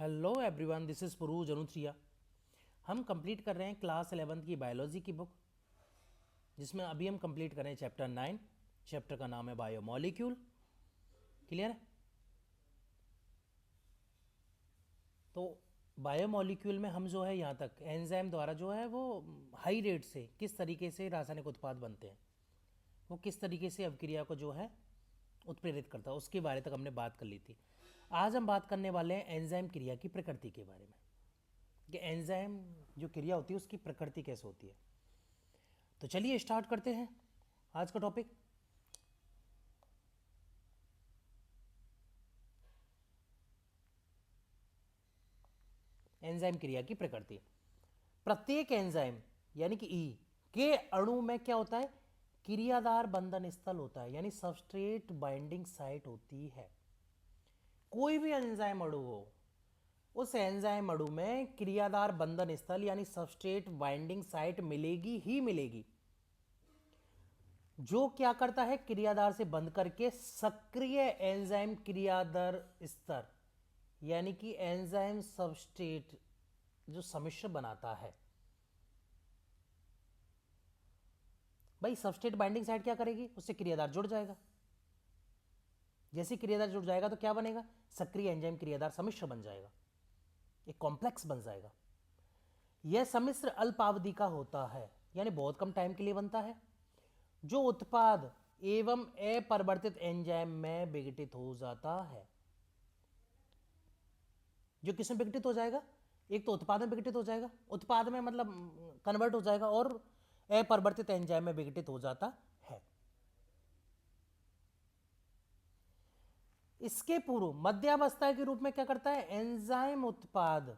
Hello everyone, this is Puruj Anutriya. हम complete कर रहे हैं क्लास 11th की बायोलॉजी की बुक, जिसमें अभी हम कंप्लीट कर रहे हैं चैप्टर 9। चैप्टर का नाम है बायोमॉलिक्यूल। क्लियर है? तो बायोमॉलिक्यूल में हम जो है यहाँ तक एंजाइम द्वारा जो है वो हाई रेट से किस तरीके से रासायनिक उत्पाद बनते हैं, वो किस तरीके से अभिक्रिया को जो है उत्प्रेरित करता है, उसके बारे तक हमने बात कर ली थी। आज हम बात करने वाले हैं एंजाइम क्रिया की प्रकृति के बारे में, कि एंजाइम जो क्रिया होती है उसकी प्रकृति कैसे होती है। तो चलिए स्टार्ट करते हैं आज का टॉपिक। एंजाइम क्रिया की प्रकृति। प्रत्येक एंजाइम यानी कि ई के अणु में क्या होता है? क्रियादार बंधन स्थल होता है, यानी सबस्ट्रेट बाइंडिंग साइट होती है। कोई भी एंजाइम अणु हो, उस एंजाइम अणु में क्रियादार बंधन स्थल यानी सबस्ट्रेट बाइंडिंग साइट मिलेगी ही मिलेगी, जो क्या करता है? क्रियादार से बंध करके सक्रिय एंजाइम क्रियादर स्तर यानी कि एंजाइम सबस्ट्रेट जो सम्मिश्र बनाता है। भाई सबस्ट्रेट बाइंडिंग साइट क्या करेगी? उससे क्रियादार जुड़ जाएगा। जैसे क्रियादार जुड़ जाएगा तो क्या बनेगा? सक्रिय एंजाइम क्रियादार सम्मिश्र बन जाएगा, एक कॉम्प्लेक्स बन जाएगा। यह सम्मिश्र अल्पावधि का होता है, यानी बहुत कम टाइम के लिए बनता है, जो उत्पाद एवं अपरिवर्तित एंजाइम में विघटित हो जाता है। जो किसमें विघटित हो जाएगा? एक तो उत्पाद में विघटित हो जाएगा, उत्पाद में मतलब कन्वर्ट हो जाएगा, और अपरिवर्तित एंजाइम में विघटित हो जाता है। इसके पूर्व मध्यावस्था के रूप में क्या करता है? एंजाइम उत्पाद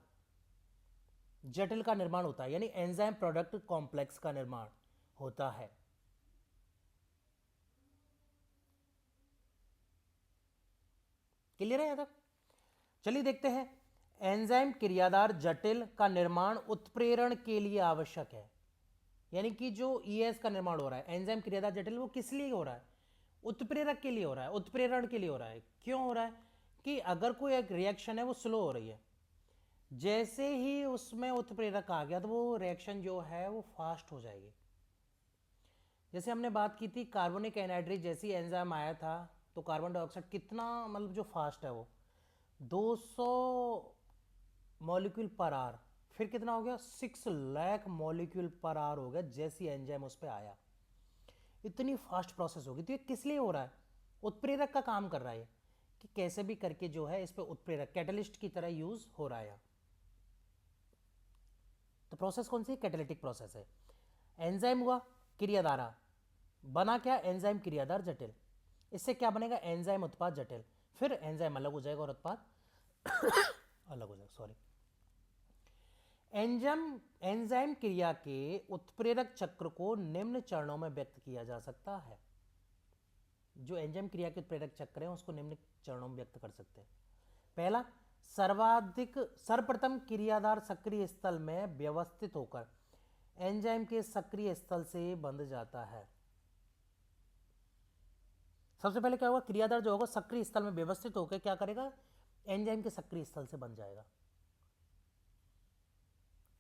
जटिल का निर्माण होता है, यानी एंजाइम प्रोडक्ट कॉम्प्लेक्स का निर्माण होता है। क्लियर है यहां तक? चलिए देखते हैं। एंजाइम क्रियादार जटिल का निर्माण उत्प्रेरण के लिए आवश्यक है, यानी कि जो ईएस का निर्माण हो रहा है एंजाइम क्रियादार जटिल, वो किस लिए हो रहा है? उत्प्रेरक के लिए हो रहा है, उत्प्रेरण के लिए हो रहा है। क्यों हो रहा है? कि अगर कोई एक रिएक्शन है वो स्लो हो रही है, जैसे ही उसमें उत्प्रेरक आ गया तो वो रिएक्शन जो है वो फास्ट हो जाएगी। जैसे हमने बात की थी कार्बोनिक एनहाइड्रेज, जैसी एंजाइम आया था तो कार्बन डाइऑक्साइड कितना मतलब जो फास्ट है वो 200 मॉलिक्यूल पर आवर, फिर कितना हो गया? 6 लाख मॉलिक्यूल पर आवर हो गया जैसी एंजाइम उस पर आया। इतनी फास्ट प्रोसेस होगी। तो ये किस लिए हो रहा है? उत्प्रेरक का काम कर रहा है, कि कैसे भी करके जो है इस पर उत्प्रेरक कैटलिस्ट की तरह यूज हो रहा है। तो प्रोसेस कौन सी? कैटालिटिक प्रोसेस है। एंजाइम हुआ क्रियाधारा, बना क्या? एंजाइम क्रियादार जटिल। इससे क्या बनेगा? एंजाइम उत्पाद जटिल। फिर एंजाइम अलग हो जाएगा और उत्पाद अलग हो जाएगा। सॉरी। एंजाइम एंजाइम क्रिया के उत्प्रेरक चक्र को निम्न चरणों में व्यक्त किया जा सकता है। जो एंजाइम क्रिया के उत्प्रेरक चक्र है उसको निम्न चरणों में व्यक्त कर सकते हैं। पहला, सर्वाधिक सर्वप्रथम क्रियादार सक्रिय स्थल में व्यवस्थित होकर एंजाइम के सक्रिय स्थल से बंध जाता है। सबसे पहले क्या होगा? क्रियादार जो होगा सक्रिय स्थल में व्यवस्थित होकर क्या करेगा? एंजाइम के सक्रिय स्थल से बन जाएगा।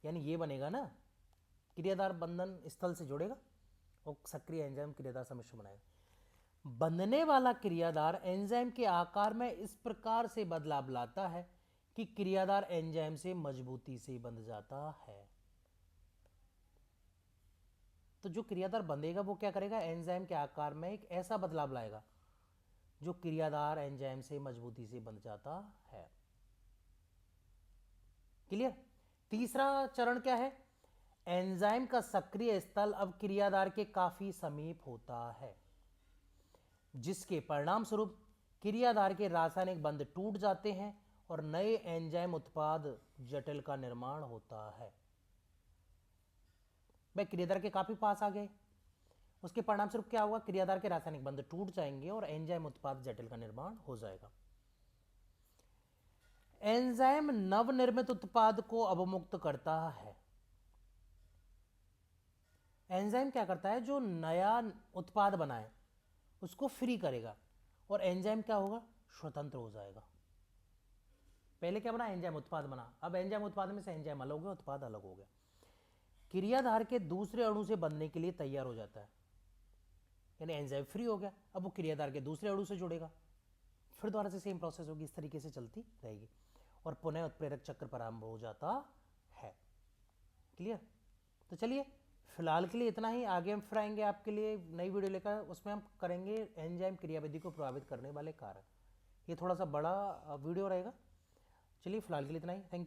यानी ये बनेगा ना, क्रियादार बंधन स्थल से जुड़ेगा और सक्रिय एंजाइम क्रियादार सम्मिश्रण बनाएगा। बंधने वाला क्रियादार एंजाइम के आकार में इस प्रकार से बदलाव लाता है कि क्रियादार एंजाइम से मजबूती से बंध जाता है। तो जो क्रियादार बंधेगा वो क्या करेगा? एंजाइम के आकार में एक ऐसा बदलाव लाएगा जो क्रियादार एंजाइम से मजबूती से बंध जाता है। क्लियर? तीसरा चरण क्या है? एंजाइम का सक्रिय स्थल अब क्रियादार के काफी समीप होता है, जिसके परिणाम स्वरूप क्रियादार के रासायनिक बंध टूट जाते हैं और नए एंजाइम उत्पाद जटिल का निर्माण होता है। भाई क्रियादार के काफी पास आ गए, उसके परिणाम स्वरूप क्या होगा? क्रियादार के रासायनिक बंध टूट जाएंगे और एंजाइम उत्पाद जटिल का निर्माण हो जाएगा। एंजाइम नवनिर्मित उत्पाद को अवमुक्त करता है। एंजाइम क्या करता है? जो नया उत्पाद बनाए उसको फ्री करेगा और एंजाइम क्या होगा? स्वतंत्र हो जाएगा। पहले क्या बना, एंजाइम उत्पाद बना, अब एंजाइम उत्पाद में से एंजाइम अलग हो गया, उत्पाद अलग हो गया, क्रियाधार के दूसरे अणु से बनने के लिए तैयार हो जाता है, यानी एंजाइम फ्री हो गया, अब वो क्रियाधार के दूसरे अणु से जुड़ेगा, फिर दोबारा से सेम प्रोसेस होगी, इस तरीके से चलती रहेगी और पुनः उत्प्रेरक चक्र प्रारंभ हो जाता है। क्लियर? तो चलिए फिलहाल के लिए इतना ही, आगे हम फिर आएंगे आपके लिए नई वीडियो लेकर, उसमें हम करेंगे एंजाइम क्रियाविधि को प्रभावित करने वाले कारक। ये थोड़ा सा बड़ा वीडियो रहेगा। चलिए फिलहाल के लिए इतना ही, थैंक यू।